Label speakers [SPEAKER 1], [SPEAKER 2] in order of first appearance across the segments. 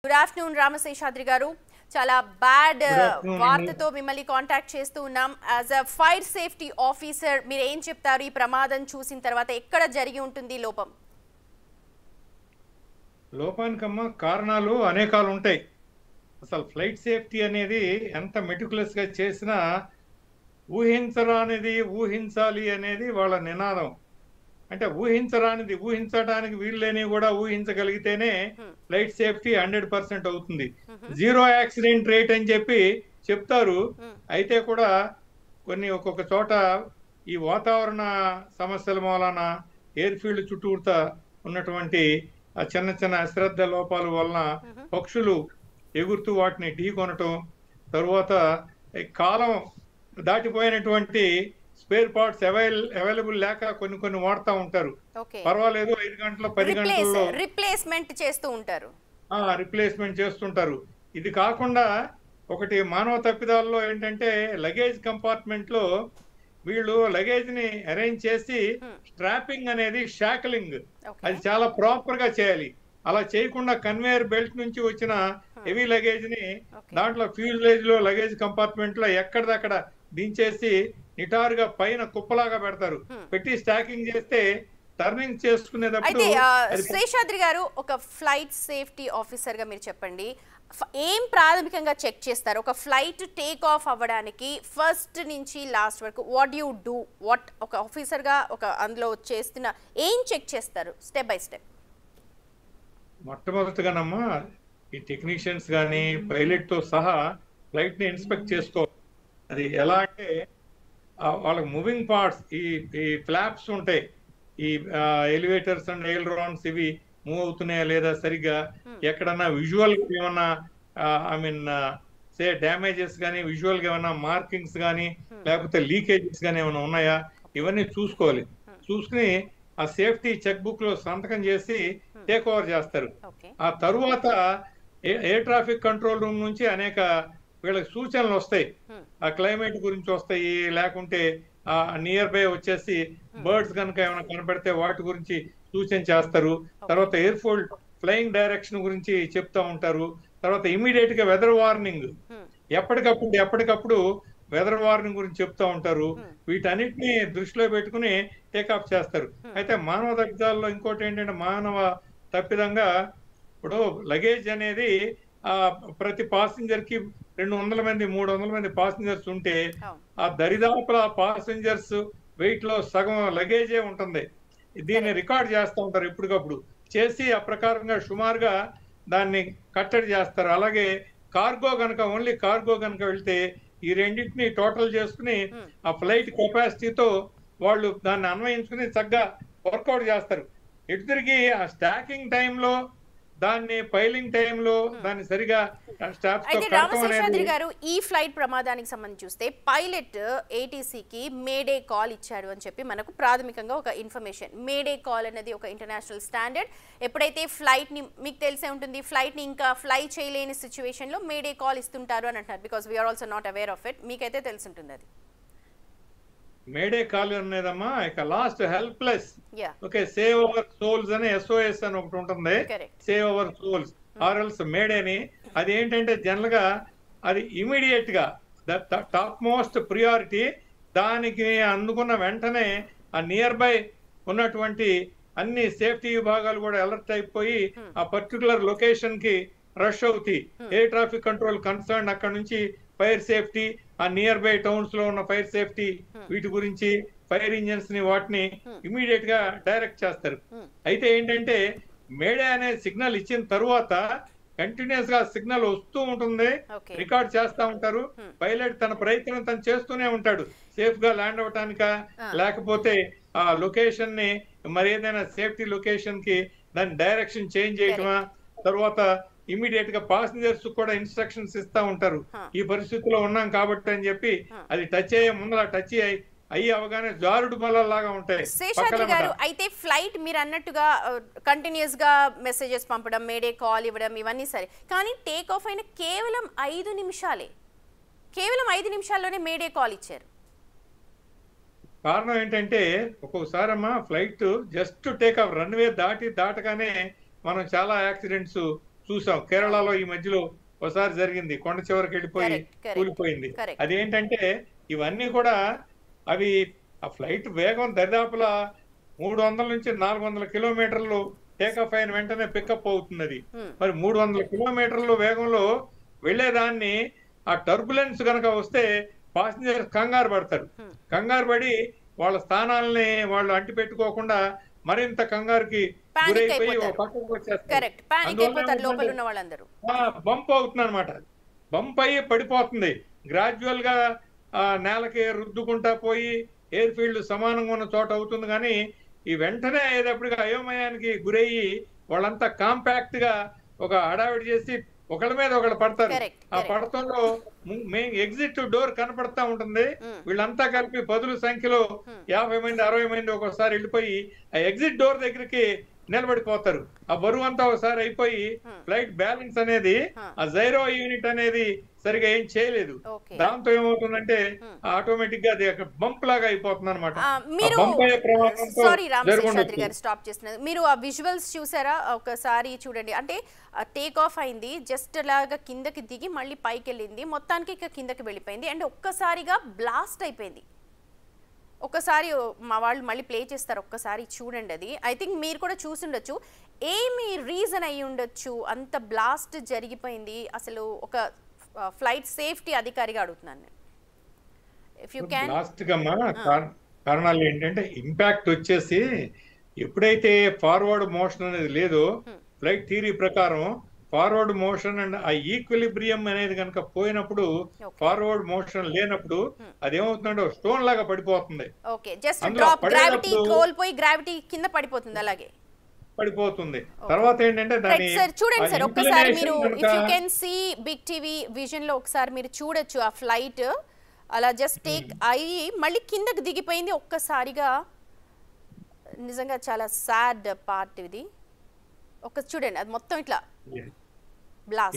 [SPEAKER 1] Good afternoon రామశేషాద్రి గారు. చాలా bad
[SPEAKER 2] good afternoon అండి.
[SPEAKER 1] వార్తతో మిమ్మల్ని కాంటాక్ట్ చేస్తూ ఉన్నాం. As a fire safety officer మీరు ఏం చెప్తారు? ఈ ప్రమాదం చూసిన తర్వాత ఎక్కడ జరిగి ఉంటుంది లోపం?
[SPEAKER 2] లోపానికమ్మ కారణాలు అనేకాలు ఉంటాయి. అసలు ఫ్లైట్ సేఫ్టీ అనేది ఎంత మెటికులస్ గా చేసినా ఊహించరానిది ఊహించాలి అనేది వాళ్ళ నినాదం. అంటే ఊహించరానిది ఊహించడానికి వీల్లేని కూడా ఊహించగలిగితేనే ఫ్లైట్ సేఫ్టీ 100% అవుతుంది. జీరో యాక్సిడెంట్ రేట్ అని చెప్పి చెప్తారు. అయితే కూడా ఒక్కొక్క చోట ఈ వాతావరణ సమస్యల మూలన ఎయిర్ ఫీల్డ్ చుట్టూతా ఉన్నటువంటి ఆ చిన్న చిన్న అశ్రద్ధ లోపాల వలన పక్షులు ఎగురుతూ వాటిని ఢీ కొనటం, తరువాత ఈ కాలం దాటిపోయినటువంటి స్పేర్ పార్ట్స్ అవైలబుల్ లేక కొన్ని వాడుతూ ఉంటారు. పర్వాలేదు 5 గంటలు 10 గంటల్లో
[SPEAKER 1] రిప్లేస్మెంట్ చేస్తూ ఉంటారు.
[SPEAKER 2] రిప్లేస్మెంట్ చేస్తుంటారు. ఇది కాకుండా ఒకటి మానవ తప్పిదాల్లో ఏంటంటే లగేజ్ కంపార్ట్మెంట్ లో వీళ్ళు లగేజ్ ని అరేంజ్ చేసి స్ట్రాపింగ్ అనేది షాకలింగ్ అది చాలా ప్రాపర్ గా చేయాలి. అలా చేయకుండా కన్వేయర్ బెల్ట్ నుంచి వచ్చిన హెవీ లగేజ్ ని దాంట్లో ఫ్యూజలేజ్ లో లగేజ్ కంపార్ట్మెంట్ లో ఎక్కడిదక్కడ దించేసి నిటారుగా పైన కుప్పలాగా పెడతారు. పెట్టి స్టాకింగ్ చేస్తే టర్నింగ్ చేసుకునేటప్పుడు
[SPEAKER 1] అయితే శేషాద్రి గారు, ఒక ఫ్లైట్ సేఫ్టీ ఆఫీసర్ గా మీరు చెప్పండి, ఏం ప్రాథమికంగా చెక్ చేస్తారు? ఒక ఫ్లైట్ టేక్ ఆఫ్ అవ్వడానికి ఫస్ట్ నుంచి లాస్ట్ వరకు వాట్ యు డూ, వాట్ ఒక ఆఫీసర్ గా ఒక అందులో చేస్తున్న ఏం చెక్ చేస్తారు స్టెప్ బై స్టెప్?
[SPEAKER 2] మొట్టమొదటిగానమ్మా ఈ టెక్నీషియన్స్ కానీ పైలట్ తో సహా ఫ్లైట్ ని ఇన్స్పెక్ట్ చేసుకోవాలి. అది ఎలా అంటే వాళ్ళకి మూవింగ్ పార్ట్స్ ఈ ఫ్లాప్స్ ఉంటాయి, ఈ ఎలివేటర్స్ అండ్ ఎయిలరాన్స్ ఇవి మూవ్ అవుతున్నాయా లేదా సరిగ్గా, ఎక్కడన్నా విజువల్ ఏమన్నా డ్యామేజెస్ కానీ విజువల్ గా ఏమన్నా మార్కింగ్స్ కానీ లేకపోతే లీకేజెస్ కానీ ఏమైనా ఉన్నాయా ఇవన్నీ చూసుకోవాలి. చూసుకుని ఆ సేఫ్టీ చెక్ బుక్ లో సంతకం చేసి టేక్ ఓవర్ చేస్తారు. ఆ తరువాత ఎయిర్ ట్రాఫిక్ కంట్రోల్ రూమ్ నుంచి అనేక వీళ్ళకి సూచనలు వస్తాయి. ఆ క్లైమేట్ గురించి వస్తాయి, లేకుంటే ఆ నియర్ బై వచ్చేసి బర్డ్స్ కనుక ఏమైనా కనపడితే వాటి గురించి సూచన చేస్తారు. తర్వాత ఎయిర్ ఫోల్డ్ ఫ్లయింగ్ డైరెక్షన్ గురించి చెప్తా ఉంటారు. తర్వాత ఇమీడియట్ గా వెదర్ వార్నింగ్ ఎప్పటికప్పుడు వెదర్ వార్నింగ్ గురించి చెప్తా ఉంటారు. వీటన్నిటిని దృష్టిలో పెట్టుకుని టేకాఫ్ చేస్తారు. అయితే మానవ తప్పిదాల్లో ఇంకోటి ఏంటంటే మానవ తప్పిదంగా ఇప్పుడు లగేజ్ అనేది ప్రతి పాసింజర్ కి 200 మంది 300 మంది పాసింజర్స్ ఉంటే ఆ దరిదాపుల పాసింజర్స్ వెయిట్ లో సగం లగేజే ఉంటుంది. దీన్ని రికార్డ్ చేస్తూ ఉంటారు ఎప్పటికప్పుడు. చేసి ఆ ప్రకారంగా సుమారుగా దాన్ని కట్టడి చేస్తారు. అలాగే కార్గో గనక ఓన్లీ కార్గో గనక వెళ్తే ఈ రెండింటిని టోటల్ చేసుకుని ఆ ఫ్లైట్ కెపాసిటీతో వాళ్ళు దాన్ని అన్వయించుకుని చక్కగా వర్కౌట్ చేస్తారు. ఎటు తిరిగి ఆ స్టాకింగ్ టైంలో దాన్ని పైలింగ్ టైంలో దాన్ని సరిగా స్టాఫ్స్ తో
[SPEAKER 1] రామశేషాద్రి గారు, ఈ ఫ్లైట్ ప్రమాదానికి సంబంధించి చూస్తే పైలట్ ఏటీసీకి మేడే కాల్ ఇచ్చాడు అని చెప్పి మనకు ప్రాథమికంగా ఒక ఇన్ఫర్మేషన్. మేడే కాల్ అనేది ఒక ఇంటర్నేషనల్ స్టాండర్డ్. ఎప్పుడైతే ఫ్లైట్ ని మీకు తెలిసే ఉంటుంది, ఫ్లైట్ ని ఇంకా ఫ్లై చేయలేని సిచ్యువేషన్ లో మేడే కాల్ ఇస్తుంటారు అని అంటున్నారు. Because we are also not aware of it. మీకైతే తెలిసి ఉంటుంది అది.
[SPEAKER 2] మేడే కాల్ అనేదమ్మా ఇక last helpless. Okay, save our souls అని SOS అని ఒకటి ఉంటుంది. సేవ్ అవర్ సోల్స్ ఆర్ఎల్స్ మేడేని. అది ఏంటంటే జనరల్ గా అది ఇమీడియట్ గా టాప్ మోస్ట్ ప్రియారిటీ. దానికి అందుకున్న వెంటనే ఆ నియర్ బై ఉన్నటువంటి అన్ని సేఫ్టీ విభాగాలు కూడా అలర్ట్ అయిపోయి ఆ పర్టికులర్ లొకేషన్ కి రష్ అవుతాయి. ఎయిర్ ట్రాఫిక్ కంట్రోల్ కన్సర్న్ అక్కడ నుంచి ఫైర్ సేఫ్టీ, ఆ నియర్ బై టౌన్స్ లో ఉన్న ఫైర్ సేఫ్టీ వీటి గురించి ఫైర్ ఇంజన్స్ ని వాటిని ఇమీడియట్ గా డైరెక్ట్ చేస్తారు. అయితే ఏంటంటే మేడే అనే సిగ్నల్ ఇచ్చిన తరువాత కంటిన్యూస్ గా సిగ్నల్ వస్తూ ఉంటుంది, రికార్డ్ చేస్తా ఉంటారు. పైలట్ తన ప్రయత్నం తను చేస్తూనే ఉంటాడు, సేఫ్ గా ల్యాండ్ అవటానిక లేకపోతే ఆ లొకేషన్ ని మరి ఏదైనా సేఫ్టీ లొకేషన్ కి దాని డైరెక్షన్ చేంజ్ చేయటమా. తర్వాత ఇమీడియట్ గా పాసింజర్స్ కూడా ఇన్స్ట్రక్షన్స్ ఇస్తా ఉంటారు. ఈ పరిస్థితిలో ఉన్నాం కాబట్టి అని చెప్పి అది టచ్ అయ్యే ముందర టచ్ అయ్యి అవగానే జారుడు బల్లలాగా ఉంటాయి.
[SPEAKER 1] శేషాద్రి గారు, అయితే ఫ్లైట్ మీరు అన్నట్టుగా కంటిన్యూస్ గా మెసేజెస్ పంపడం, మేడే కాల్ ఇవ్వడం ఇవన్నీ సరే, కానీ టేక్ ఆఫ్ అయిన కేవలం 5 నిమిషాలే, కేవలం 5 నిమిషాల్లోనే మేడే కాల్ ఇచ్చారు.
[SPEAKER 2] కారణం ఏంటంటే ఒక్కొక్కసారి అమ్మా flight just take off runway దాటగానే మనం చాలా యాక్సిడెంట్స్ చూసాం. కేరళలో ఈ మధ్యలో ఒకసారి జరిగింది, కొండ చివరికి వెళ్ళిపోయి కూలిపోయింది. అదేంటంటే ఇవన్నీ కూడా అవి ఆ ఫ్లైట్ వేగం దరిదాపులా 300 నుంచి 400 కిలోమీటర్లు టేకాఫ్ అయిన వెంటనే పికప్ అవుతుంది. అది మరి 300 కిలోమీటర్ల వేగంలో వెళ్లేదాన్ని ఆ టర్బులెన్స్ కనుక వస్తే పాసింజర్ కంగారు పడతారు. కంగారు పడి వాళ్ళ స్థానాలని వాళ్ళు అంటి పెట్టుకోకుండా మరింత కంగారుకి గురైపోయి ఒక పక్కకు వచ్చేస్తారు. బంప్ అవుతుంది అనమాట. బంప్ అయ్యి పడిపోతుంది. గ్రాడ్యువల్ గా నేలకి రుద్దుకుంటా పోయి ఎయిర్ ఫీల్డ్ సమానంగా ఉన్న చోట అవుతుంది. కానీ ఈ వెంటనే అయ్యేటప్పటికి అయోమయానికి గురయ్యి వాళ్ళంతా కాంపాక్ట్ గా ఒక హడావిడి చేసి ఒకళ్ళ మీద ఒకళ్ళు పడతారు. ఆ పడతంలో ఎగ్జిట్ డోర్ కనపడతా ఉంటుంది. వీళ్ళంతా కలిపి 10ల సంఖ్యలో 50 మంది 60 మంది ఒక్కోసారి వెళ్ళిపోయి ఆ ఎగ్జిట్ డోర్ దగ్గరికి నిలబడిపోతారు. ఆ బరువు అంతా ఒకసారి అయిపోయి ఫ్లైట్ బ్యాలెన్స్ అనేది ఆ జైరో యూనిట్ అనేది సరిగా ఏం చేయలేదు. దాంతో ఏమవుతుందంటే ఆటోమేటిక్ గా అది బంప్ లాగా అయిపోతుంది అనమాట.
[SPEAKER 1] స్టాప్ చేస్తున్నారు. మీరు ఆ విజువల్స్ చూసారా? ఒకసారి చూడండి. అంటే టేక్ ఆఫ్ అయింది, జస్ట్ లాగా కిందకి దిగి మళ్ళీ పైకి వెళ్ళింది, మొత్తానికి ఇక కిందకి వెళ్ళిపోయింది అండ్ ఒక్కసారిగా బ్లాస్ట్ అయిపోయింది. ఒక్కసారి మా వాళ్ళు మళ్ళీ ప్లే చేస్తారు, ఒక్కసారి చూడండి. అది ఐ థింక్ మీరు కూడా చూసుండొచ్చు. ఏమి రీజన్ అయి ఉండొచ్చు అంత బ్లాస్ట్ జరిగిపోయింది? అసలు ఒక ఫ్లైట్ సేఫ్టీ అధికారిగా అడుగుతున్నాను నేను. If you can.
[SPEAKER 2] బ్లాస్ట్ కమ్మా కారణాలు ఏంటంటే ఇంపాక్ట్ వచ్చేసి ఎప్పుడైతే ఫార్వర్డ్ మోషన్ అనేది లేదో ఫ్లైట్ థియరీ ప్రకారం ఫార్వర్డ్ మోషన్ అండ్ ఆ ఈక్విలిబ్రియం అనేది కనుక పోయినప్పుడు ఫార్వర్డ్ మోషన్ లేనప్పుడు అదేమవుతుందంటే స్టోన్ లాగా పడిపోతుంది. పడిపోతుంది. తర్వాత ఏంటంటే దాన్ని
[SPEAKER 1] చూడండి సార్ ఒక్కసారి మీరు if you can see big TV vision లో ఒకసారి మీరు చూడొచ్చు. ఆ ఫ్లైట్ అలా జస్ట్ టేక్ అయ్యి మళ్ళీ కిందకి దిగిపోయింది ఒక్కసారిగా. నిజంగా చాలా సాడ్ పార్ట్ ఇది. ఒక చూడండి అది మొత్తం ఇట్లా బ్లాస్ట్.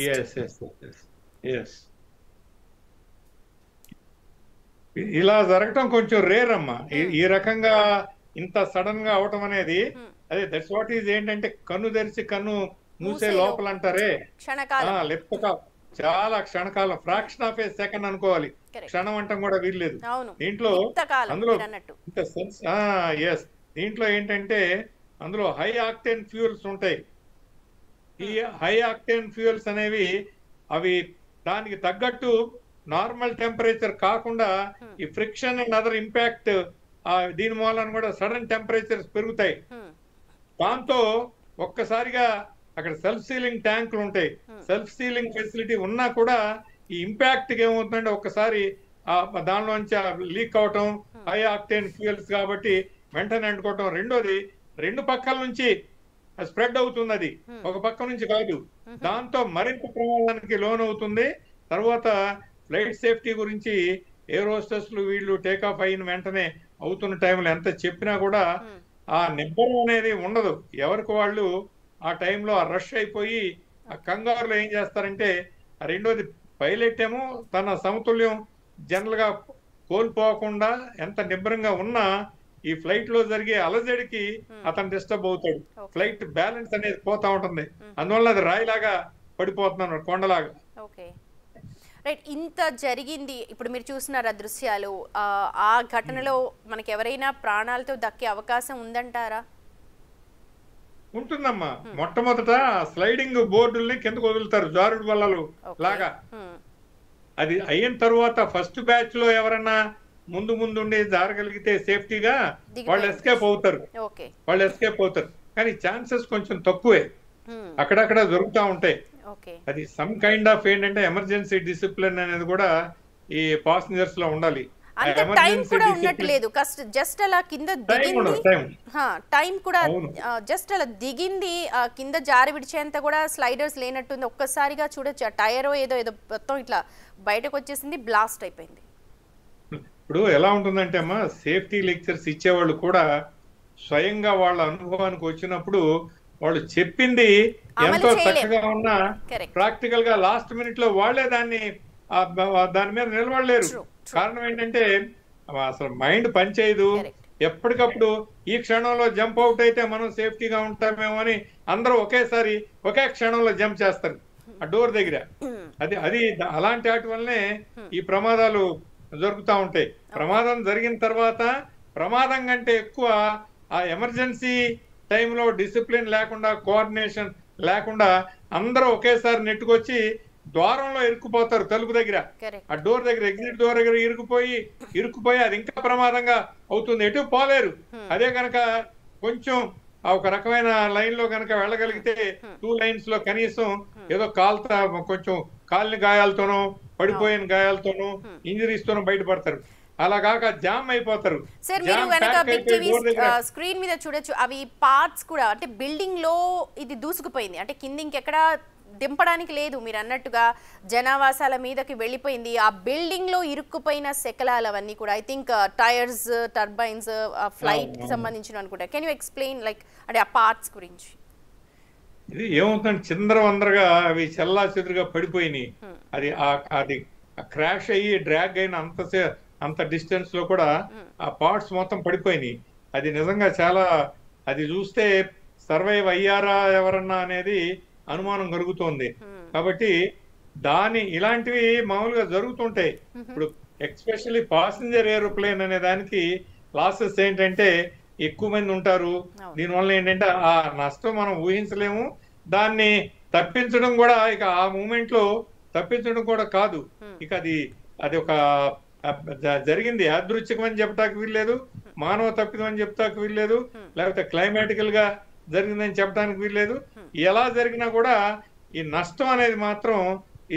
[SPEAKER 2] ఇలా జరగటం కొంచెం రేర్ అమ్మా. ఈ రకంగా ఇంత సడన్ గా అవటం అనేది అదే దట్స్ వాట్ ఈజ్ ఏంటంటే కన్ను తెరిచి కన్ను మూసే లోపల అంటారే లెప్తక చాలా క్షణకాలం, ఫ్రాక్షన్ ఆఫ్ ఏ సెకండ్ అనుకోవాలి. క్షణం అంటాం కూడా వీల్లేదు దీంట్లో. అందులో దీంట్లో ఏంటంటే అందులో హై ఆక్టేన్ ఫ్యూయల్స్ ఉంటాయి. ఈ హై ఆక్టేన్ ఫ్యూయల్స్ అనేవి అవి దానికి తగ్గట్టు నార్మల్ టెంపరేచర్ కాకుండా ఈ ఫ్రిక్షన్ అండ్ అదర్ ఇంపాక్ట్ దీని మూలన కూడా సడన్ టెంపరేచర్స్ పెరుగుతాయి. దాంతో ఒక్కసారిగా అక్కడ సెల్ఫ్ సీలింగ్ ట్యాంకులు ఉంటాయి. సెల్ఫ్ సీలింగ్ ఫెసిలిటీ ఉన్నా కూడా ఈ ఇంపాక్ట్ ఏమవుతుందంటే ఒక్కసారి దానిలోంచి లీక్ అవటం, హై ఆక్టేన్ ఫ్యూయల్స్ కాబట్టి వెంటనే అంటుకోవటం. రెండోది రెండు పక్కల నుంచి స్ప్రెడ్ అవుతుంది. అది ఒక పక్క నుంచి కాదు. దాంతో మరింత ప్రమాదానికి లోన్ అవుతుంది. తర్వాత ఫ్లైట్ సేఫ్టీ గురించి ఎయిర్ హోస్టెస్లు వీళ్ళు టేకాఫ్ అయిన వెంటనే అవుతున్న టైంలో ఎంత చెప్పినా కూడా ఆ నిబ్బరం అనేది ఉండదు. ఎవరికి వాళ్ళు ఆ టైంలో ఆ రష్ అయిపోయి ఆ కంగారులో ఏం చేస్తారంటే రెండోది పైలట్ ఏమో తన సమతుల్యం జనరల్ గా కోల్పోకుండా ఎంత నిబ్బరంగా ఉన్నా ఈ ఫ్లైట్ లో జరిగే అలజడికి అతను డిస్టర్బ్ అవుతాడు. ఫ్లైట్ బ్యాలెన్స్ అనేది పోతా ఉంటుంది. అందువల్ల అది రాయిలాగా పడిపోతున్నాను, కొండలాగా.
[SPEAKER 1] రైట్, ఇంత జరిగింది. ఇప్పుడు మీరు చూస్తున్నారు ఆ దృశ్యాలు. ఆ ఘటనలో మనకి ఎవరైనా ప్రాణాలతో దక్కే అవకాశం ఉందంటారా?
[SPEAKER 2] ఉంటుందమ్మా. మొట్టమొదట స్లైడింగ్ బోర్డుల్ని కిందకు వదులుతారు, జారుడు బల్లలు లాగా. అది అయిన తర్వాత ఫస్ట్ బ్యాచ్ లో ఎవరన్నా ముందుండి జారగలిగితే సేఫ్టీగా వాళ్ళు ఎస్కేప్ అవుతారు. కానీ ఛాన్సెస్ కొంచెం తక్కువే, అక్కడక్కడ దొరుకుతా ఉంటాయి. అది సమ్ కైండ్ ఆఫ్ ఏంటంటే ఎమర్జెన్సీ డిసిప్లిన్ అనేది కూడా ఈ పాసెంజర్స్ లో ఉండాలి.
[SPEAKER 1] టైం కూడా ఉండట్లేదు. జస్ట్ అలా కింద దిగింది, టైం కూడా జస్ట్ అలా దిగింది, కింద జారి విడిచేంత కూడా స్లైడర్స్ లేనట్టుంది. ఒక్కసారిగా చూడొచ్చు ఆ టైర్ ఏదో మొత్తం ఇట్లా బయటకు వచ్చేసింది, బ్లాస్ట్ అయిపోయింది.
[SPEAKER 2] ఇప్పుడు ఎలా ఉంటుందంటే అమ్మా, సేఫ్టీ లెక్చర్స్ ఇచ్చేవాళ్ళు కూడా స్వయంగా వాళ్ళ అనుభవానికి వచ్చినప్పుడు వాళ్ళు చెప్పింది ఎంతో చక్కగా ఉన్నా ప్రాక్టికల్ గా లాస్ట్ మినిట్ లో వాళ్లే దాని మీద నిలబడలేరు. కారణం ఏంటంటే అసలు మైండ్ పనిచేయదు, ఎప్పటికప్పుడు ఈ క్షణంలో జంప్ అవుట్ అయితే మనం సేఫ్టీగా ఉంటామేమో అని అందరూ ఒకేసారి ఒకే క్షణంలో జంప్ చేస్తారు ఆ డోర్ దగ్గర. అది అలాంటి వాటి వల్లనే ఈ ప్రమాదాలు జరుగుతూ ఉంటాయి. ప్రమాదం జరిగిన తర్వాత ప్రమాదం కంటే ఎక్కువ ఆ ఎమర్జెన్సీ టైంలో డిసిప్లిన్ లేకుండా, కోఆర్డినేషన్ లేకుండా అందరూ ఒకేసారి నెట్టుకొచ్చి ద్వారంలో ఇరుక్కుపోతారు, తలుపు దగ్గర, ఆ డోర్ దగ్గర, ఎగ్జిట్ డోర్ దగ్గర ఇరుక్కుపోయి అది ఇంకా ప్రమాదంగా అవుతుంది, ఎటు పోలేరు. అదే కనుక కొంచెం ఒక రకమైన లైన్ లో కనుక వెళ్ళగలిగితే 2 లైన్స్ లో కనీసం ఏదో కాలుతా కొంచెం కాలిన గాయాలతోనో పడిపోయిన గాయాలతోనో ఇంజరీస్ తోనో బయటపడతారు. అలా కాక జామ్ అయిపోతారు.
[SPEAKER 1] సార్ మీరు వెనక బిగ్ టీవీ స్క్రీన్ మీద చూడొచ్చు, అవి పార్ట్స్ కూడా అంటే బిల్డింగ్ లో ఇది దూసుకుపోయింది, అంటే కింద ఇంకెక్కడ దింపడానికి లేదు. మీరు అన్నట్టుగా జనావాసాల మీదకి వెళ్ళిపోయింది. ఆ బిల్డింగ్ లో ఇరుక్కుపోయిన శకలాలు అవన్నీ కూడా I think tyres, turbines, flight కి సంబంధించిన అనుకుంటా. కెన్ యూ ఎక్స్ప్లెయిన్ లైక్ అంటే ఆ పార్ట్స్ గురించి?
[SPEAKER 2] ఇది ఏమవుతుందంటే చిందరవందరగా అవి చెల్లా చెదురుగా పడిపోయినాయి. అది క్రాష్ అయ్యి డ్రాగ్ అయిన అంత డిస్టెన్స్ లో కూడా ఆ పార్ట్స్ మొత్తం పడిపోయినాయి. అది నిజంగా చాలా, అది చూస్తే సర్వైవ్ అయ్యారా ఎవరన్నా అనేది అనుమానం కలుగుతోంది. కాబట్టి ఇలాంటివి మామూలుగా జరుగుతుంటాయి. ఇప్పుడు ఎక్స్పెషల్లీ పాసింజర్ ఏరోప్లేన్ అనే దానికి లాసెస్ ఏంటంటే ఎక్కువ మంది ఉంటారు. దీనివల్ల ఏంటంటే ఆ నష్టం మనం ఊహించలేము. దాన్ని తప్పించడం కూడా ఇక ఆ మూమెంట్ లో తప్పించడం కూడా కాదు. ఇక అది ఒక జరిగింది యాదృచ్ఛికం అని చెప్పడానికి వీల్లేదు, మానవ తప్పిదం అని చెప్తాకు వీల్లేదు, లేకపోతే క్లైమాటికల్ గా జరిగిందని చెప్పడానికి వీల్లేదు. ఎలా జరిగినా కూడా ఈ నష్టం అనేది మాత్రం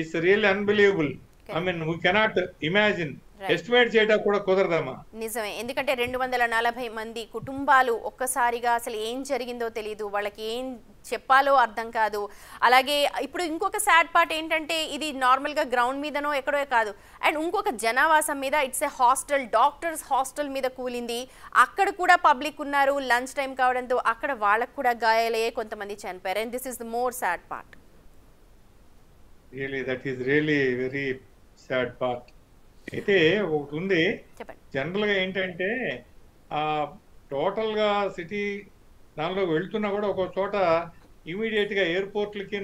[SPEAKER 2] it's really unbelievable. I mean we cannot imagine, estimate చేయడం కూడా కుదరదమ్మా.
[SPEAKER 1] నిజమే, ఎందుకంటే 240 మంది కుటుంబాలు ఒక్కసారిగా అసలు ఏం జరిగిందో తెలియదు, వాళ్ళకి ఏం చెప్పాలో అర్థం కాదు. అలాగే ఇప్పుడు ఇంకొక సాడ్ పార్ట్ ఏంటంటే ఇది నార్మల్గా గ్రౌండ్ మీదనో ఎక్కడో కాదు, అండ్ ఇంకొక జనావాసం మీద, it's a hostel, doctors hostel మీద కూలింది. అక్కడ కూడా పబ్లిక్ ఉన్నారు, లంచ్ టైం కావడంతో అక్కడ వాళ్ళకు కూడా గాయాలయ్యే, కొంతమంది చనిపోయారు. And this is the more sad part.
[SPEAKER 2] Really that is really very sad part. అయితే ఒకటి ఉంది, జనరల్ గా ఏంటంటే ఆ టోటల్ గా సిటీ దానిలో వెళ్తున్నా కూడా ఒక చోట ఇమీడియట్ గా ఎయిర్పోర్ట్లకి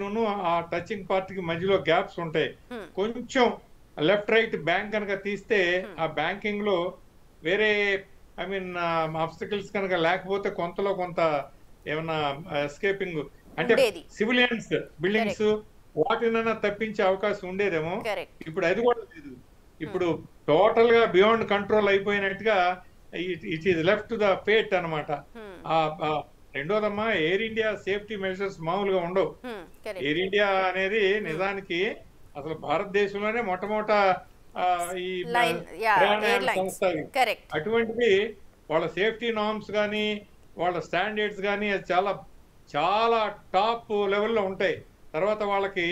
[SPEAKER 2] ఆ టచింగ్ పార్ట్ కి మధ్యలో గ్యాప్స్ ఉంటాయి. కొంచెం లెఫ్ట్ రైట్ బ్యాంక్ కనుక తీస్తే ఆ బ్యాంకింగ్ లో వేరే ఐ మీన్ ఆబ్స్టికల్స్ కనుక లేకపోతే కొంతలో కొంత ఏమన్నా ఎస్కేపింగ్ అంటే సివిలియన్స్ బిల్డింగ్స్ వాటినైనా తప్పించే అవకాశం ఉండేదేమో. ఇప్పుడు అది కూడా లేదు. ఇప్పుడు టోటల్ గా బియాండ్ కంట్రోల్ అయిపోయినట్టుగా it is left to the fate అనమాట. రెండోదమ్మా, ఎయిర్ ఇండియా సేఫ్టీ మెజర్స్ మామూలుగా ఉండవు. ఎయిర్ ఇండియా అనేది నిజానికి అసలు భారతదేశంలోనే మొట్టమొదట ఈ ప్రయాణ సంస్థ. అటువంటిది వాళ్ళ సేఫ్టీ నార్మ్స్ కానీ వాళ్ళ స్టాండర్డ్స్ కానీ అది చాలా చాలా టాప్ లెవెల్లో ఉంటాయి. తర్వాత వాళ్ళకి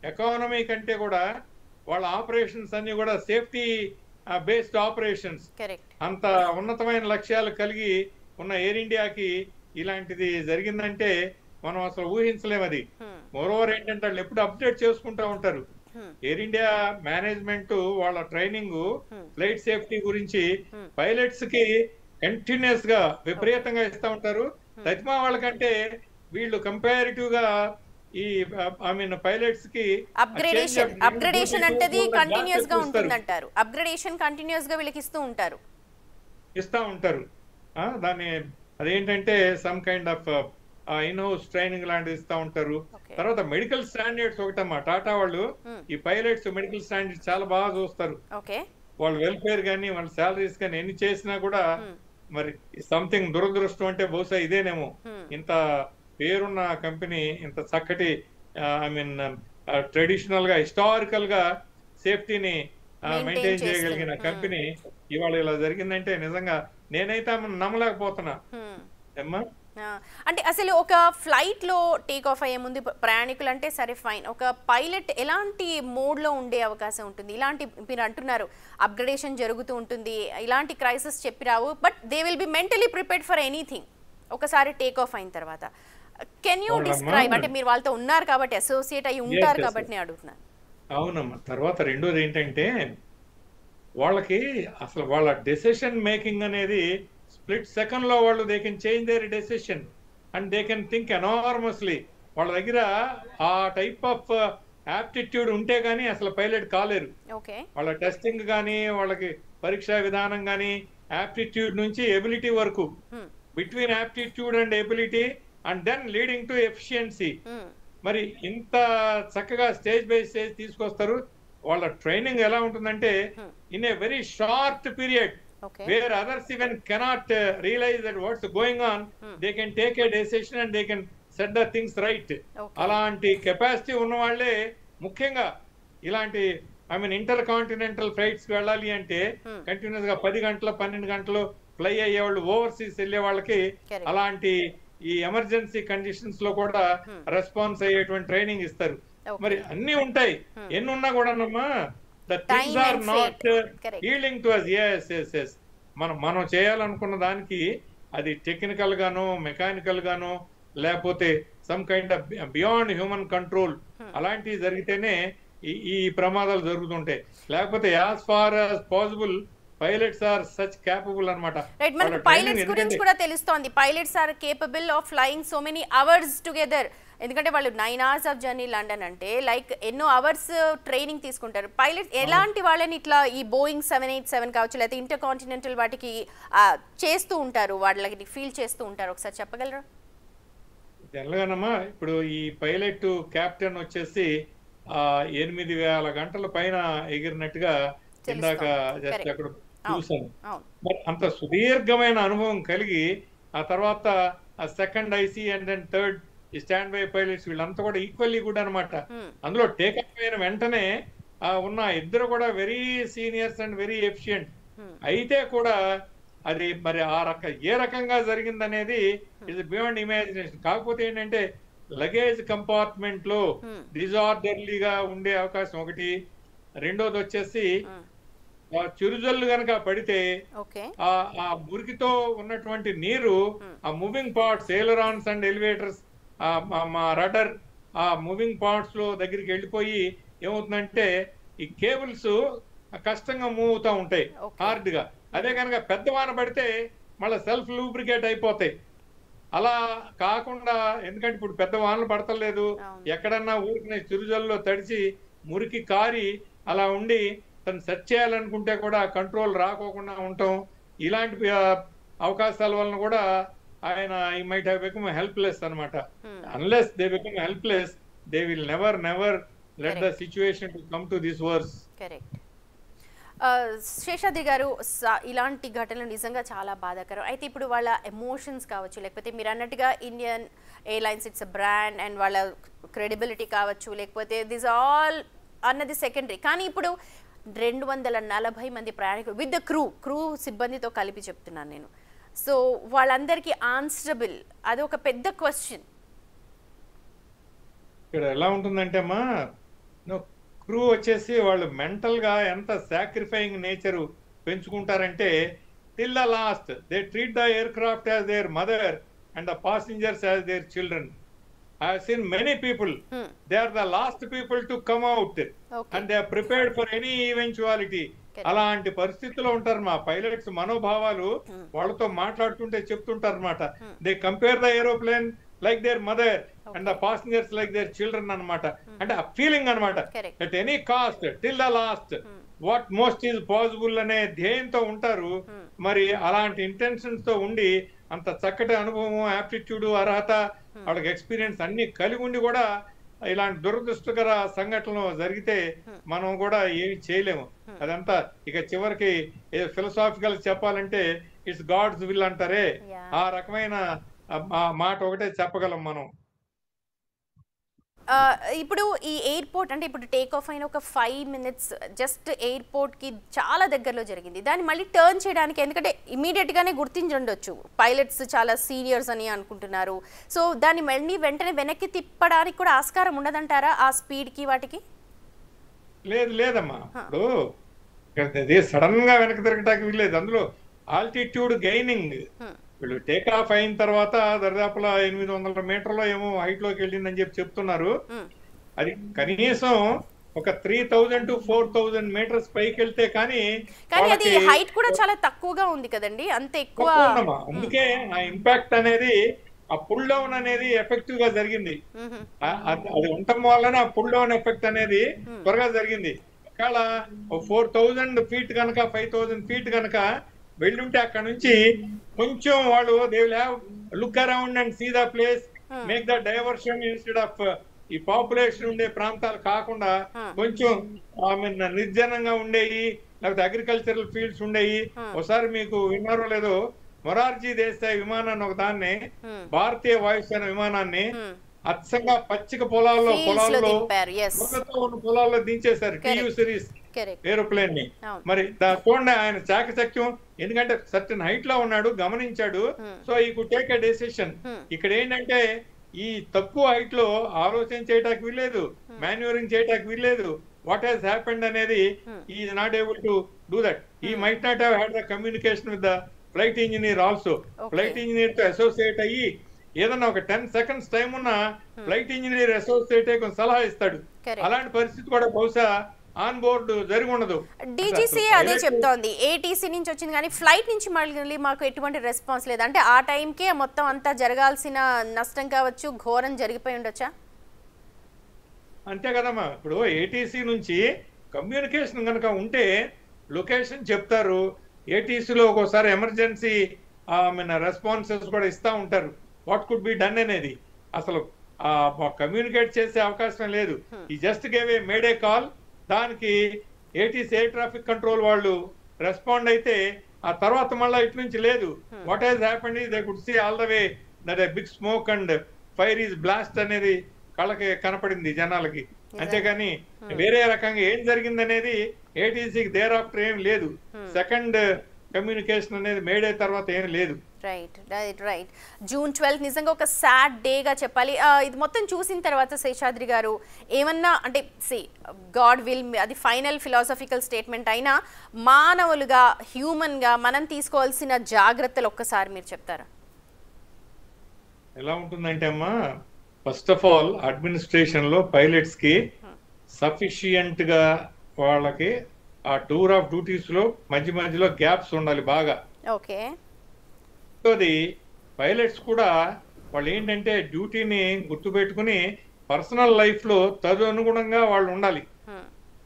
[SPEAKER 2] ఎకానమీ కంటే కూడా వాళ్ళ ఆపరేషన్స్ అన్ని కూడా సేఫ్టీ బేస్డ్ ఆపరేషన్స్. అంత ఉన్నతమైన లక్ష్యాలు కలిగి ఉన్న ఎయిర్ ఇండియాకి ఇలాంటిది జరిగిందంటే మనం అసలు ఊహించలేము. అది మోరోవర్ ఏంటంటే వాళ్ళు ఎప్పుడు అప్డేట్ చేసుకుంటా ఉంటారు. ఎయిర్ ఇండియా మేనేజ్మెంట్ వాళ్ళ ట్రైనింగ్ ఫ్లైట్ సేఫ్టీ గురించి పైలట్స్ కి కంటిన్యూస్ గా విపరీతంగా ఇస్తా ఉంటారు. తజ్మా వాళ్ళకంటే వీళ్ళు కంపారిటివ్ గా ఈ ఐ మీన్ పైలట్స్ కి
[SPEAKER 1] అప్గ్రేడేషన్ అంటే కంటిన్యూస్ గా ఉంటుందంటారు. అప్గ్రేడేషన్ కంటిన్యూస్ గా వీళ్ళకి ఇస్తూ ఉంటారు.
[SPEAKER 2] దాన్ని అదేంటంటే some kind of in house training లాంటిది ఇస్తా ఉంటారు. తర్వాత మెడికల్ స్టాండర్డ్స్ ఒకటమ్మా, టాటా వాళ్ళు ఈ పైలట్స్ మెడికల్ స్టాండర్డ్స్ చాలా బాగా చూస్తారు. వాళ్ళ వెల్ఫేర్ కానీ వాళ్ళ శాలరీస్ కానీ ఎన్ని చేసినా కూడా మరి సంథింగ్ దురదృష్టం అంటే బహుశా ఇదేనేమో. ఇంత పేరున్న కంపెనీ, ఇంత చక్కటి ఐ మీన్ ట్రెడిషనల్ గా హిస్టారికల్ గా సేఫ్టీని మెయింటైన్ చేయగలిగిన కంపెనీ ఇవాళ ఇలా జరిగిందంటే నిజంగా నేనైతే నమ్మలేకపోతున్నా.
[SPEAKER 1] అంటే అసలు ఒక ఫ్లైట్ లో టేక్ ఆఫ్ అయ్యే ముందు ప్రయాణికులు అంటే సరే ఫైన్, ఒక పైలట్ ఎలాంటి మోడ్ లో ఉండే అవకాశం ఉంటుంది? ఇలాంటి మీరు అంటున్నారు అప్గ్రేడేషన్ జరుగుతూ ఉంటుంది, ఇలాంటి క్రైసిస్ చెప్పిరావు, but they will be mentally prepared for anything ఒకసారి టేక్ ఆఫ్ అయిన తర్వాత. కెన్ యూ డిస్క్రైబ్, అంటే మీరు వాళ్ళతో ఉన్నారు కాబట్టి, అసోసియేట్ అయ్యి ఉంటారు కాబట్టి నేను అడుగుతున్నాను.
[SPEAKER 2] అవునమ్మా. తర్వాత రెండోది ఏంటంటే వాళ్ళకి అసలు వాళ్ళ డెసిషన్ మేకింగ్ అనేది స్ప్లిట్ సెకండ్ లో వాళ్ళు they can change their decision and they can think enormously. వాళ్ళ దగ్గర ఆ టైప్ ఆఫ్ యాప్టిట్యూడ్ ఉంటే గానీ అసలు పైలట్ కాలేరు. వాళ్ళ టెస్టింగ్ కానీ వాళ్ళకి పరీక్షా విధానం కానీ యాప్టిట్యూడ్ నుంచి ఎబిలిటీ వరకు, between aptitude and ability and then leading to efficiency. మరి ఇంత చక్కగా స్టేజ్ బై స్టేజ్ తీసుకొస్తారు. వాళ్ళ ట్రైనింగ్ ఎలా ఉంటుందంటే in a very short period where others even cannot realize that what's going on, they can take a decision and they can set the things right. అలాంటి capacity ఉన్న వాళ్ళే ముఖ్యంగా ఇలాంటి inter continental flights కి వెళ్ళాలి అంటే కంటిన్యూస్ గా 10 గంటలు 12 గంటలు ఫ్లై అయ్యే వాళ్ళు, ఓవర్సీస్ వెళ్ళే వాళ్ళకి అలాంటి ఈ ఎమర్జెన్సీ కండిషన్స్ లో కూడా రెస్పాన్స్ అయ్యేటువంటి ట్రైనింగ్ ఇస్తారు. మరి అన్ని ఉంటాయి, ఎన్ని ఉన్నా కూడా the things are not yielding to us. yes మనం చేయాలనుకున్న దానికి అది టెక్నికల్ గాను మెకానికల్ గాను లేకపోతే some kind of beyond human control అలాంటివి జరిగితేనే ఈ ప్రమాదాలు జరుగుతుంటాయి. లేకపోతే as far as possible pilots are such capable అన్నమాట.
[SPEAKER 1] రైట్, మనకు పైలట్స్ గురించి కూడా తెలుస్తోంది. Pilots are capable of flying so many hours together. ఎందుకంటే వాళ్ళు 9 hours ఆఫ్ జర్నీ లండన్ అంటే లైక్ ఎన్నో అవర్స్ ట్రైనింగ్ తీసుకుంటారు. పైలట్స్ ఎలాంటి వాళ్ళని ఇట్లా ఈ బోయింగ్ 787 కావచ్చు లేకపోతే ఇంటర్ కాంటినెంటల్ వాటికి చేస్తూ ఉంటారు, వాళ్ళకి ఫీల్ చేస్తూ ఉంటారు, ఒకసారి చెప్పగలరా?
[SPEAKER 2] జనరల్గానమ్మా ఇప్పుడు ఈ పైలట్ కెప్టెన్ వచ్చేసి 8,000 గంటల పైన ఎగిరినట్టుగా ఇందాక జస్ట్ అక్కడ చూసాను. మరి అంత సుదీర్ఘమైన అనుభవం కలిగి ఆ తర్వాత ఆ second IC and then third standby pilots వీళ్ళంతా కూడా ఈక్వల్లీ గుడ్ అనమాట. అందులో టేకప్ అయిన వెంటనే ఉన్న ఇద్దరు కూడా very seniors and very efficient. అయితే కూడా అది మరి ఏ రకంగా జరిగిందనేది ఇస్ బియాండ్ ఇమాజినేషన్. కాకపోతే ఏంటంటే లగేజ్ కంపార్ట్మెంట్ లో డిజార్డర్లీగా ఉండే అవకాశం ఒకటి. రెండోది వచ్చేసి చిరుజల్లు గనక పడితే ఆ మురికితో ఉన్నటువంటి నీరు ఆ మూవింగ్ పార్ట్స్ ఎయిలరాన్స్ అండ్ ఎలివేటర్స్ మా రడర్ ఆ మూవింగ్ పార్ట్స్ లో దగ్గరికి వెళ్ళిపోయి ఏమవుతుందంటే ఈ కేబుల్స్ కష్టంగా మూవ్ అవుతా ఉంటాయి హార్డ్ గా. అదే కనుక పెద్ద వాన పడితే మళ్ళీ సెల్ఫ్ లూబ్రికేట్ అయిపోతాయి. అలా కాకుండా ఎందుకంటే ఇప్పుడు పెద్ద వానలు పడతలేదు, ఎక్కడన్నా ఊరికి చిరుజల్లో తడిచి మురికి కారి అలా ఉండి తను సెట్ చేయాలనుకుంటే కూడా కంట్రోల్ రాకోకుండా ఉండటం, ఇలాంటి అవకాశాల వలన కూడా ఆయన he might have become helpless అనమాట. Unless they become helpless they will never let the situation to come to this worse.
[SPEAKER 1] Correct. Seshadri garu, ఇలాంటి ఘటనలు నిజంగా చాలా బాధాకరం. అయితే ఇప్పుడు వాళ్ళ ఎమోషన్స్ కావచ్చు లేకపోతే మీరు అన్నట్టుగా Indian airlines it's a brand and వాళ్ళ క్రెడిబిలిటీ కావచ్చు లేకపోతే దిస్ ఆల్ అన్నది సెకండరీ. కానీ ఇప్పుడు 240 మంది ప్రయాణికులు విత్ ద క్రూ సిబ్బందితో కలిపి చెప్తున్నాను నేను. సో వాళ్ళందరికీ ఆన్సరబుల్, అది ఒక పెద్ద క్వశ్చన్.
[SPEAKER 2] ఇక్కడ ఎలా ఉంటుందంటే అమ్మా క్రూ వచ్చేసి వాళ్ళు మెంటల్ గా ఎంత సాక్రిఫైయింగ్ నేచర్ పెంచుకుంటారంటే till the last they treat the aircraft as their mother and the passengers as their children. I have seen many people, they are the last people to come out and they are prepared for any eventuality. అలాంటి పరిస్థితుల్లో ఉంటారు మా pilots. మనోభావాలు వాళ్ళతో మాట్లాడుతుంటే చెప్తుంటారు అనమాట. They compare the aeroplane like there mother and the passengers like their children అనమాట. అంటే ఆ ఫీలింగ్ అనమాట. At any cost till the last what most is possible అనే ధ్యేయంతో ఉంటారు. మరి అలాంటి ఇంటెన్షన్స్ తో ఉండి అంత చక్కటి అనుభవం, యాప్టిట్యూడ్, అర్హత, వాళ్ళకి ఎక్స్పీరియన్స్ అన్ని కలిగి ఉండి కూడా ఇలాంటి దురదృష్టకర సంఘటనలు జరిగితే మనం కూడా ఏమి చేయలేము. అదంతా ఇక చివరికి ఫిలసాఫికల్ చెప్పాలంటే ఇట్స్ గాడ్స్ విల్ అంటారే, ఆ రకమైన మాట ఒకటే చెప్పగలం మనం.
[SPEAKER 1] ఇప్పుడు ఈ ఎయిర్పోర్ట్ అంటే ఇప్పుడు టేక్ ఆఫ్ అయిన ఒక 5 minutes జస్ట్ ఎయిర్పోర్ట్కి చాలా దగ్గరలో జరిగింది. దాన్ని మళ్ళీ టర్న్ చేయడానికి ఎందుకంటే ఇమీడియట్గానే గుర్తించుండొచ్చు పైలట్స్ చాలా సీనియర్స్ అని అనుకుంటున్నారు. సో దాన్ని మళ్ళీ వెంటనే వెనక్కి తిప్పడానికి కూడా ఆస్కారం ఉండదంటారా ఆ స్పీడ్కి వాటికి?
[SPEAKER 2] లేదమ్మా, ఇప్పుడు సడన్ గా వెనక్కి తిరగటానికి వీల్లేదు. అందులో ఆల్టిట్యూడ్ గెయినింగ్ వీళ్ళు టేక్ ఆఫ్ అయిన తర్వాత దరిదాపులా 800 మీటర్లో ఏమో హైట్ లోకి వెళ్ళిందని చెప్తున్నారు. అది కనీసం ఒక 3000 to 4000 మీటర్స్ పైకి వెళ్తే కానీ
[SPEAKER 1] కానీ అది
[SPEAKER 2] వాళ్ళకి
[SPEAKER 1] హైట్ కూడా చాలా తక్కువగా ఉంది కదండి, అంత ఎక్కువ.
[SPEAKER 2] తక్కువ ఉందమ్మా. అందుకే ఆ ఇంపాక్ట్ అనేది, ఆ పుల్ డౌన్ అనేది ఎఫెక్టివ్ గా జరిగింది.
[SPEAKER 1] మ్మ్.
[SPEAKER 2] అది ఉండటం వలన ఆ పుల్ డౌన్ ఎఫెక్ట్ అనేది త్వరగా జరిగింది. ఒకవేళ 4000 ఫీట్ కనుక 5000 ఫీట్ కనుక వెళ్ళుంటే అక్కడ నుంచి కొంచెం వాళ్ళు they will have look around and see the place, make the diversion instead of ఈ పాపులేషన్ ఉండే ప్రాంతాలు కాకుండా కొంచెం నిర్జనంగా ఉండేవి, లేకపోతే అగ్రికల్చరల్ ఫీల్డ్స్ ఉండేవి. ఒకసారి మీకు విన్నారో లేదో, మొరార్జీ దేశాయ్ విమానాన్ని ఒక దాన్ని, భారతీయ వాయుసేన విమానాన్ని అచ్చంగా పచ్చిక పొలాల్లో ఉన్న పొలాల్లో దించేశారు టియు సిరీస్ ఏరోప్లేన్ ని. మరి చూడండి ఆయన చాకచక్యం, ఎందుకంటే సర్టన్ హైట్ లో ఉన్నాడు, గమనించాడు. సో ఈ కుడ్ టేక్ ఎ డెసిషన్. ఇక్కడ ఏంటంటే ఈ తక్కువ హైట్ లో ఆలోచన చేయడానికి వీల్లేదు, మాన్యూరింగ్ చేయడానికి వీల్లేదు. వాట్ హాస్ హ్యాపెండ్ అనేది is not able to do that. He might not have had the communication with the flight engineer also. Flight engineer తో అసోసియేట్ అయ్యి ఏదన్నా ఒక 10 seconds టైం ఉన్న ఫ్లైట్ ఇంజనీర్ అసోసియేట్ అయ్యి కొంచెం సలహా ఇస్తాడు. అలాంటి పరిస్థితి కూడా బహుశా ఆన్ బోర్డు జరిగి ఉండదు.
[SPEAKER 1] డీజీసీ అదే చెప్తోంది, ఏటీసీ నుంచి వచ్చింది కానీ ఫ్లైట్ నుంచి మళ్ళీ మాకు ఎటువంటి రెస్పాన్స్ లేదు. అంటే ఆ టైంకే మొత్తం అంతా జరగాల్సిన నష్టం కావచ్చు, ఘోరం జరిగిపోయి ఉండొచ్చా?
[SPEAKER 2] అంతే కదమ్మా. ఇప్పుడు ఏటీసీ నుంచి కమ్యూనికేషన్ కనుక ఉంటే లొకేషన్ చెప్తారు. ఏటీసీలో ఒక్కోసారి ఎమర్జెన్సీ రెస్పాన్సెస్ కూడా ఇస్తా ఉంటారు, వాట్ కుడ్ బి డన్ అనేది. అసలు కమ్యూనికేట్ చేసే అవకాశం లేదు. He just gave a mayday call, దానికి ఏటీసీ ఎయిర్ ట్రాఫిక్ కంట్రోల్ వాళ్ళు రెస్పాండ్ అయితే ఆ తర్వాత మళ్ళీ ఇటు నుంచి లేదు. What he's happened is they could see all the way that a big smoke and fire is blast అనేది కళ్ళకి కనపడింది జనాలకి. అంతేగాని వేరే రకంగా ఏం జరిగింది అనేది ఏటీసీకి దేర్ ఆఫ్టర్ ఏం లేదు. సెకండ్ కమ్యూనికేషన్ అనేది మేడే తర్వాత ఏం లేదు.
[SPEAKER 1] Right right right. జూన్ 12 నిజంగా ఒక సాడ్ డేగా చెప్పాలి. ఇది మొత్తం చూసిన తర్వాత శేషాద్రి గారు ఏమన్నా అంటే గాడ్ విల్, అది ఫైనల్ ఫిలాసఫికల్ స్టేట్మెంట్ అయినా మానవులుగా, హ్యూమన్గా మనం తీసుకోవాల్సిన జాగ్రత్తలు ఒక్కసారి మీరు చెప్తారా?
[SPEAKER 2] ఎలా ఉంటుందంటే అమ్మా, ఫస్ట్ ఆఫ్ ఆల్ అడ్మినిస్ట్రేషన్ లో పైలట్స్ కి సఫిషియంట్ గా వాళ్ళకి ఆ టూర్ ఆఫ్ డ్యూటీస్ లో మధ్య మధ్యలో గ్యాప్స్ ఉండాలి బాగా.
[SPEAKER 1] ఓకే.
[SPEAKER 2] అది పైలట్స్ కూడా వాళ్ళు ఏంటంటే డ్యూటీని గుర్తుపెట్టుకుని పర్సనల్ లైఫ్ లో తదనుగుణంగా వాళ్ళు ఉండాలి.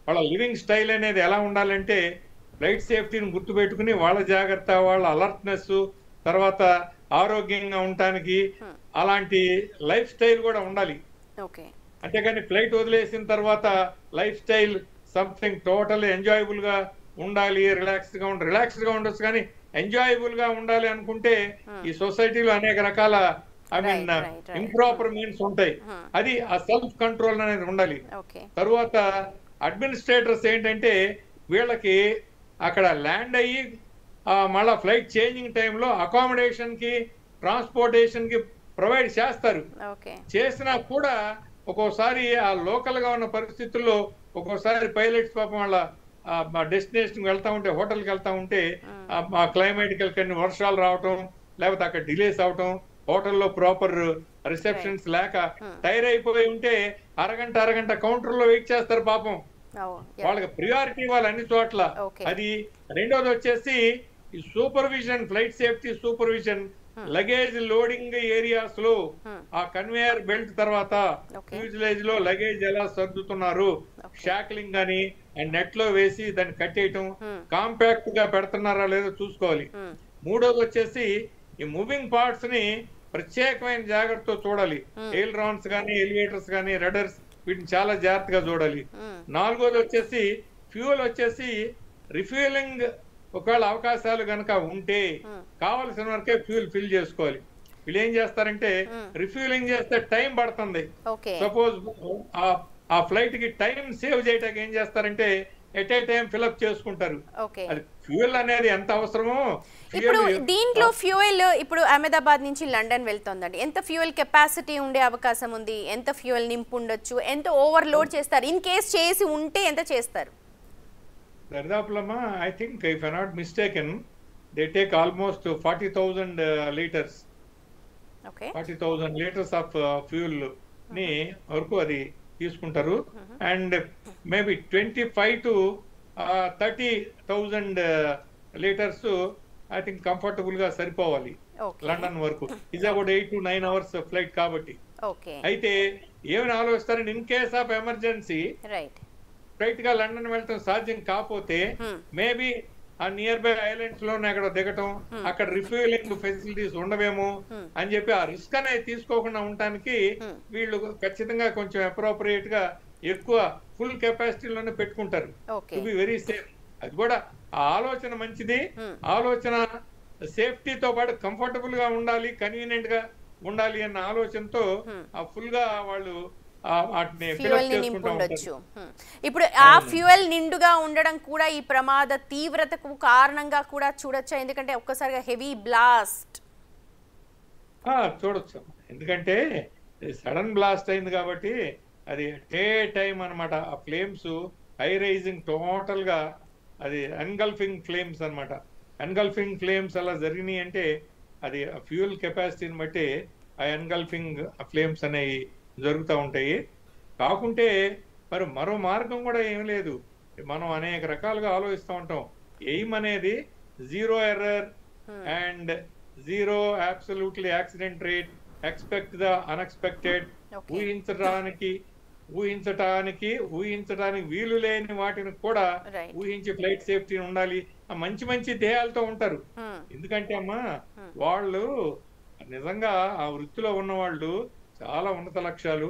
[SPEAKER 2] వాళ్ళ లివింగ్ స్టైల్ అనేది ఎలా ఉండాలంటే ఫ్లైట్ సేఫ్టీని గుర్తుపెట్టుకుని వాళ్ళ జాగ్రత్త, వాళ్ళ అలర్ట్నెస్, తర్వాత ఆరోగ్యంగా ఉండటానికి అలాంటి లైఫ్ స్టైల్ కూడా ఉండాలి. అంతేగాని ఫ్లైట్ వదిలేసిన తర్వాత life style something total enjoyable గా ఉండాలి, రిలాక్స్డ్ గా ఉండొచ్చు, కానీ ఎంజాయబుల్ గా ఉండాలి అనుకుంటే ఈ సొసైటీలో అనేక రకాల ఇంప్రాపర్ మీన్స్ ఉంటాయి. అది ఆ సెల్ఫ్ కంట్రోల్ అనేది ఉండాలి. తరువాత అడ్మినిస్ట్రేటర్స్ ఏంటంటే వీళ్ళకి అక్కడ ల్యాండ్ అయ్యి మళ్ళా ఫ్లైట్ చేంజింగ్ టైంలో అకామిడేషన్ కి, ట్రాన్స్పోర్టేషన్ కి ప్రొవైడ్ చేస్తారు. చేసినా కూడా ఒక్కోసారి ఆ లోకల్ గా ఉన్న పరిస్థితుల్లో ఒక్కోసారి పైలట్స్ పాపం వాళ్ళ డెస్టినేషన్ వెళ్తా ఉంటే, హోటల్కి వెళ్తా ఉంటే క్లైమేటికల్ కొన్ని వర్షాలు రావటం, లేకపోతే అక్కడ డిలేస్ అవటం, హోటల్లో ప్రాపర్ రిసెప్షన్స్ లేక టైర్ అయిపోయి ఉంటే అరగంట కౌంటర్ లో వెయిట్ చేస్తారు పాపం. వాళ్ళకి ప్రియారిటీ ఇవ్వాలి అన్ని చోట్ల. అది. రెండోది వచ్చేసి ఈ supervision, flight safety supervision, luggage loading areas లో ఆ కన్వేయర్ బెల్ట్ తర్వాత ఫ్యూజిలేజ్ లో లగేజ్ ఎలా సర్దుతున్నారు, షాక్లింగ్ అని నెట్ లో వేసి దాన్ని కట్టేయటం, కాంపాక్ట్ గా పెడుతున్నారా లేదో చూసుకోవాలి. మూడోది వచ్చేసి ఈ మూవింగ్ పార్ట్స్ ని ప్రత్యేకమైన జాగ్రత్తతో చూడాలి. ఎయిల్ రాన్స్ గానీ, ఎలివేటర్స్ గానీ, రడర్స్, వీటిని చాలా జాగ్రత్తగా చూడాలి. నాలుగోది వచ్చేసి ఫ్యూయల్ వచ్చేసి రిఫ్యూయలింగ్ ఒకవేళ అవకాశాలు గనక ఉంటే కావలసిన వరకే ఫ్యూల్ ఫిల్ చేసుకోవాలి. వీళ్ళు ఏం చేస్తారంటే రిఫ్యూలింగ్ చేస్తే టైం పడుతుంది. సపోజ్ ఆ ఫ్లైట్ కి టైం సేవ్ చేయడానికి ఏం చేస్తారంటే ఎట్ ఏ టైం ఫిల్అప్ చేసుకుంటారు. అది ఫ్యూయల్ అనేది ఎంత అవసరమో.
[SPEAKER 1] ఇప్పుడు దీంట్లో ఫ్యూయల్ ఇప్పుడు అహ్మదాబాద్ నుంచి లండన్ వెళ్తుందండి, ఎంత ఫ్యూయల్ కెపాసిటీ ఉండే అవకాశం ఉంది, ఎంత ఫ్యూయల్ నింపు ఉండొచ్చు, ఎంత ఓవర్లోడ్ చేస్తారు, ఇన్ కేస్ చేసి ఉంటే ఎంత చేస్తారు?
[SPEAKER 2] దరిదాపులమ్మా I think if I not mistaken they take almost 40,000 litres. 40,000 litres of fuel ని వరకు అది తీసుకుంటారు. And maybe 25 to 30,000 litres I think comfortable గా సరిపోవాలి లండన్ వరకు. ఇది అబౌట్ 8 to 9 hours ఫ్లైట్ కాబట్టి. అయితే ఏమైనా ఆలోచిస్తారంటే in case of emergency straight గా లండన్ వెళ్ళటం సాధ్యం కాకపోతే మేబీ ఆ నియర్ బై ఐలాండ్స్ లోనే అక్కడ దిగటం, అక్కడ రిఫ్యూలింగ్ ఫెసిలిటీస్ ఉండవేమో అని చెప్పి ఆ రిస్క్ అనేది తీసుకోకుండా ఉండటానికి వీళ్ళు ఖచ్చితంగా కొంచెం అప్రోప్రియేట్ గా ఎక్కువ ఫుల్ కెపాసిటీలోనే పెట్టుకుంటారు టు బి వెరీ సేఫ్. అది కూడా ఆ ఆలోచన మంచిది. ఆలోచన సేఫ్టీతో పాటు కంఫర్టబుల్ గా ఉండాలి, కన్వీనియంట్ గా ఉండాలి అన్న ఆలోచనతో ఆ ఫుల్ గా వాళ్ళు
[SPEAKER 1] ఫ్యూయల్ ని నింపుండొచ్చు. ఇప్పుడు ఆ ఫ్యూయల్ నిండుగా ఉండడం కూడా ఈ ప్రమాద తీవ్రతకు కారణంగా కూడా చూడొచ్చా? ఎందుకంటే ఒక్కసారిగా హెవీ బ్లాస్ట్
[SPEAKER 2] చూడొచ్చు. ఎందుకంటే సడన్ బ్లాస్ట్ అయింది కాబట్టి అది డే టైం అనమాట. ఆ ఫ్లేమ్స్ హై రైజింగ్ టోటల్ గా అది ఎన్గల్ఫింగ్ ఫ్లేమ్స్ అనమాట. ఎన్గల్ఫింగ్ ఫ్లేమ్స్ అలా జరిగినాయి అంటే అది ఫ్యూయల్ కెపాసిటీని బట్టి ఆ ఎన్గల్ఫింగ్ ఫ్లేమ్స్ అనేవి జరుగుతూ ఉంటాయి. కాకుంటే మరి మరో మార్గం కూడా ఏమి లేదు. మనం అనేక రకాలుగా ఆలోచిస్తూ ఉంటాం. ఎయిమ్ అనేది zero error and zero absolutely accident rate, expect the unexpected, ఊహించటానికి వీలు లేని వాటిని కూడా ఊహించి ఫ్లైట్ సేఫ్టీ ఉండాలి. మంచి మంచి ధ్యేయాలతో ఉంటారు. ఎందుకంటే అమ్మా వాళ్ళు నిజంగా ఆ వృత్తిలో ఉన్న వాళ్ళు చాలా ఉన్నత లక్ష్యాలు,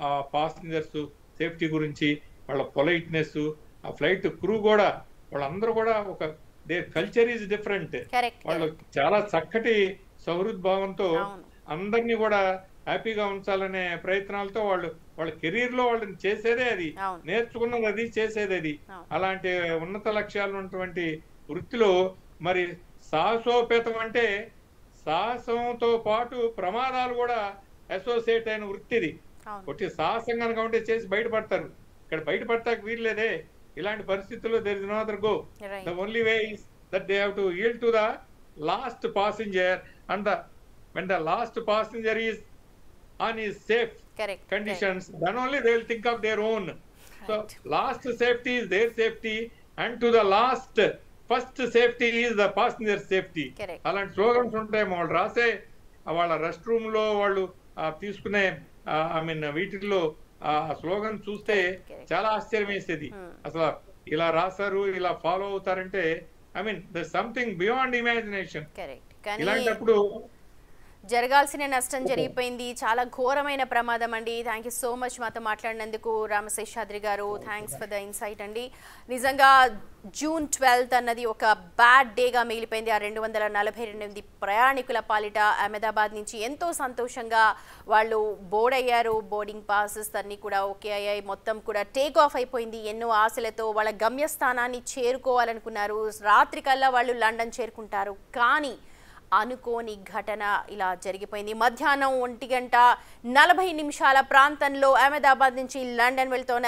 [SPEAKER 2] ఆ పాసింజర్స్ సేఫ్టీ గురించి, వాళ్ళ పొలైట్నెస్, ఆ ఫ్లైట్ క్రూ కూడా వాళ్ళందరూ కూడా ఒక కల్చర్ ఈజ్ డిఫరెంట్. వాళ్ళు చాలా చక్కటి సౌహృద్భావంతో అందరినీ కూడా హ్యాపీగా ఉంచాలనే ప్రయత్నాలతో వాళ్ళ కెరీర్ లో వాళ్ళని చేసేదే అది, నేర్చుకున్నది అది, చేసేది అది. అలాంటి ఉన్నత లక్ష్యాలు ఉన్నటువంటి వృత్తిలో మరి సాహసోపేతం అంటే సాహసంతో పాటు ప్రమాదాలు కూడా అసోసియేట్ అయిన వృత్తిది. ఒకటి సాహసం కనుక ఉంటే చేసి బయటపడతారు. ఇక్కడ బయటపడతాక వీల్లేదే. ఇలాంటి పరిస్థితుల్లో there is no other go. The only way is that they have to yield to the last passenger, and when the last passenger is on his safe conditions, then only they will think of their own. So last safety is their safety, and to the last first safety is the passenger safety. అలాంటి slogans ఉంటాయి. వాళ్ళు రాసే వాళ్ళ rest room లో వాళ్ళు తీసుకునే వీటిల్లో ఆ స్లోగన్ చూస్తే చాలా ఆశ్చర్యం వేసేది. అసలు ఇలా రాశారు, ఇలా ఫాలో అవుతారంటే సంథింగ్ బియాండ్ ఇమాజినేషన్. ఇలాంటప్పుడు
[SPEAKER 1] జరగాల్సిన నష్టం జరిగిపోయింది. చాలా ఘోరమైన ప్రమాదం అండి. థ్యాంక్ యూ సో మచ్ మాతో మాట్లాడినందుకు రామశేషాద్రి గారు. థ్యాంక్స్ ఫర్ ద ఇన్సైట్ అండి. నిజంగా June 12th అన్నది ఒక బ్యాడ్ డేగా మిగిలిపోయింది. ఆ 248 ప్రయాణికుల పాలిట. అహ్మదాబాద్ నుంచి ఎంతో సంతోషంగా వాళ్ళు బోర్డ్ అయ్యారు. బోర్డింగ్ పాసెస్ అన్నీ కూడా ఓకే అయ్యాయి. మొత్తం కూడా టేక్ ఆఫ్ అయిపోయింది. ఎన్నో ఆశలతో వాళ్ళ గమ్యస్థానాన్ని చేరుకోవాలనుకున్నారు. రాత్రికల్లా వాళ్ళు లండన్ చేరుకుంటారు. కానీ అనుకోని ఘటన ఇలా జరిగిపోయింది. మధ్యాహ్నం 1:40 ప్రాంతంలో అహ్మదాబాద్ నుంచి లండన్ వెళ్తున్న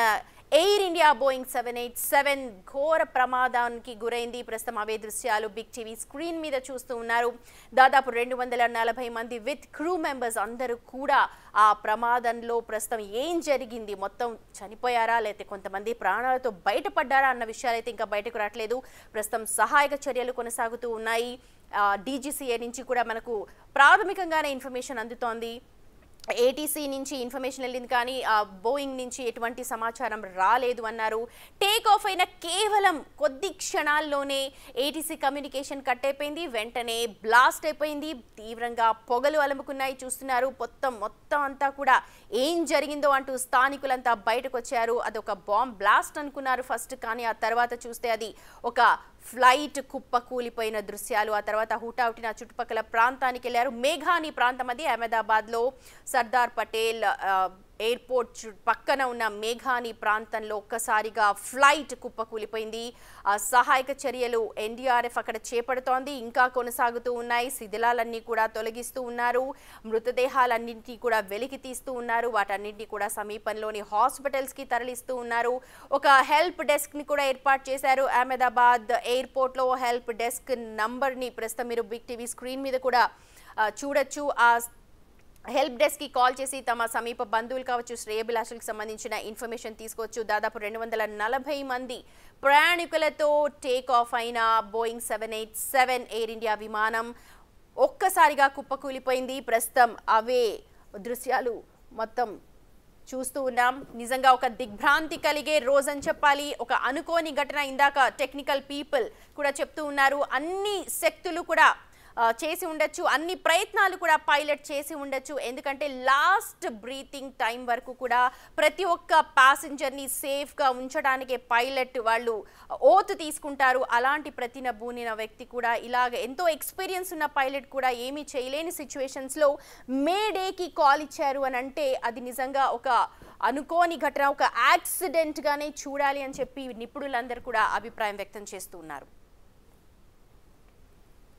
[SPEAKER 1] ఎయిర్ ఇండియా బోయింగ్ 787 ఘోర ప్రమాదానికి గురైంది. ప్రస్తుతం అవే దృశ్యాలు బిగ్ టీవీ స్క్రీన్ మీద చూస్తూ ఉన్నారు. దాదాపు 240 మంది విత్ క్రూ మెంబర్స్ అందరూ కూడా ఆ ప్రమాదంలో ప్రస్తుతం ఏం జరిగింది, మొత్తం చనిపోయారా లేకపోతే కొంతమంది ప్రాణాలతో బయటపడ్డారా అన్న విషయాలు అయితే ఇంకా బయటకు రావట్లేదు. ప్రస్తుతం సహాయక చర్యలు కొనసాగుతూ ఉన్నాయి. DGCA నుంచి కూడా మనకు ప్రాథమికంగానే ఇన్ఫర్మేషన్ అందుతోంది. ATC నుంచి ఇన్ఫర్మేషన్ వెళ్ళింది కానీ బోయింగ్ నుంచి ఎటువంటి సమాచారం రాలేదు అన్నారు. టేక్ ఆఫ్ అయిన కేవలం కొద్ది క్షణాల్లోనే ATC కమ్యూనికేషన్ కట్ అయిపోయింది. వెంటనే బ్లాస్ట్ అయిపోయింది. తీవ్రంగా పొగలు అలుముకున్నాయి. చూస్తున్నారు మొత్తం అంతా కూడా ఏం జరిగిందో అంటూ స్థానికులంతా బయటకు వచ్చారు. అదొక బాంబ్ బ్లాస్ట్ అనుకున్నారు ఫస్ట్, కానీ ఆ తర్వాత చూస్తే అది ఒక ఫ్లైట్ కుప్ప కూలిపోయిన దృశ్యాలు. ఆ తర్వాత హుటాహుటిన చుట్టుపక్కల ప్రాంతానికి వెళ్ళారు. మేఘాని ప్రాంతం అది అహ్మదాబాద్లో సర్దార్ పటేల్ ఎయిర్పోర్ట్ పక్కన ఉన్న మేఘాని ప్రాంతంలో ఒక్కసారిగా ఫ్లైట్ కుప్పకూలిపోయింది. సహాయక చర్యలు NDRF అక్కడ చేపడుతోంది, ఇంకా కొనసాగుతూ ఉన్నాయి. శిథిలాలన్నీ కూడా తొలగిస్తూ ఉన్నారు. మృతదేహాలన్నింటినీ కూడా వెలికి తీస్తూ ఉన్నారు. వాటన్నింటినీ కూడా సమీపంలోని హాస్పిటల్స్కి తరలిస్తూ ఉన్నారు. ఒక హెల్ప్ డెస్క్ని కూడా ఏర్పాటు చేశారు. అహ్మదాబాద్ ఎయిర్పోర్ట్లో హెల్ప్ డెస్క్ నంబర్ని ప్రస్తుతం మీరు బిగ్ టీవీ స్క్రీన్ మీద కూడా చూడొచ్చు. ఆ హెల్ప్ డెస్క్కి కాల్ చేసి తమ సమీప బంధువులు కావచ్చు, శ్రేయభిలాషులకు సంబంధించిన ఇన్ఫర్మేషన్ తీసుకోవచ్చు. దాదాపు 240 మంది ప్రయాణికులతో టేక్ ఆఫ్ అయిన బోయింగ్ 787 ఎయిర్ ఇండియా విమానం ఒక్కసారిగా కుప్పకూలిపోయింది. ప్రస్తుతం అవే దృశ్యాలు మొత్తం చూస్తూ ఉన్నాం. నిజంగా ఒక దిగ్భ్రాంతి కలిగే రోజని చెప్పాలి. ఒక అనుకోని ఘటన. ఇందాక టెక్నికల్ పీపుల్ కూడా చెప్తూ ఉన్నారు, అన్ని శక్తులు కూడా చేసి ఉండొచ్చు, అన్ని ప్రయత్నాలు కూడా పైలట్ చేసి ఉండొచ్చు. ఎందుకంటే లాస్ట్ బ్రీతింగ్ టైం వరకు కూడా ప్రతి ఒక్క ప్యాసింజర్ని సేఫ్గా ఉంచడానికి పైలట్ వాళ్ళు ఓత్ తీసుకుంటారు. అలాంటి ప్రతినబూనిన వ్యక్తి కూడా ఇలాగ ఎంతో ఎక్స్పీరియన్స్ ఉన్న పైలట్ కూడా ఏమీ చేయలేని సిచ్యువేషన్స్లో మేడేకి కాల్ ఇచ్చారు అని అంటే అది నిజంగా ఒక అనుకోని ఘటన, ఒక యాక్సిడెంట్గానే చూడాలి అని చెప్పి నిపుణులందరూ కూడా అభిప్రాయం వ్యక్తం చేస్తూ ఉన్నారు.